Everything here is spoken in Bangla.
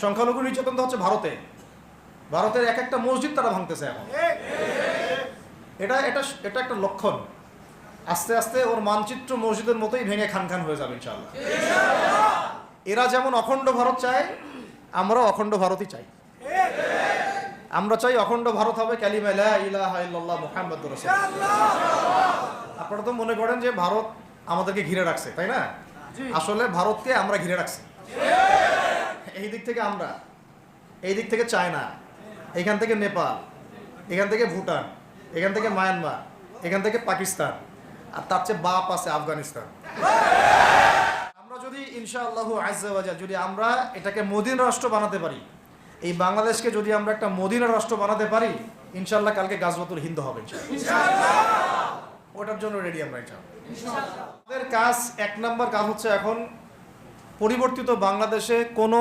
সংখ্যালঘু নির্যাতন তো হচ্ছে ভারতে, ভারতের এক একটা মসজিদ তারা ভাঙতেছে এখন। এটা এটা এটা একটা লক্ষণ। আস্তে আস্তে ওর মানচিত্র মসজিদের মতোই ভেঙে খান খান হয়ে যাবে ইনশাআল্লাহ। এরা যেমন অখণ্ড ভারত চায়, আমরা অখণ্ড ভারতই চাই। আমরা চাই অখণ্ড ভারত হবে কালিমা লা ইলাহা ইল্লাল্লাহ মুহাম্মাদুর রাসূলুল্লাহ। আপনারা তো মনে করেন যে ভারত আমাদেরকে ঘিরে রাখছে, তাই না? আসলে ভারতকে আমরা ঘিরে রাখছি। এই দিক থেকে আমরা, এই দিক থেকে চায়না, এখান থেকে নেপাল, এখান থেকে ভুটান, এখান থেকে মায়ানমার, এখান থেকে পাকিস্তান, আর তার চেয়ে বাপ আছে আফগানিস্তান। আমরা যদি ইনশাআল্লাহু আজ্জা ওয়া জাল যদি আমরা এটাকে মদিনা রাষ্ট্র বানাতে পারি, এই বাংলাদেশকে যদি আমরা একটা মদিনা রাষ্ট্র বানাতে পারি, ইনশাআল্লাহ কালকে গাজওয়াতুল হিন্দ হবে ইনশাআল্লাহ। ওটার জন্য রেডি আমরা ইনশাআল্লাহ। আমাদের কাজ, এক নাম্বার কাজ হচ্ছে এখন পরিবর্তিত বাংলাদেশে কোনো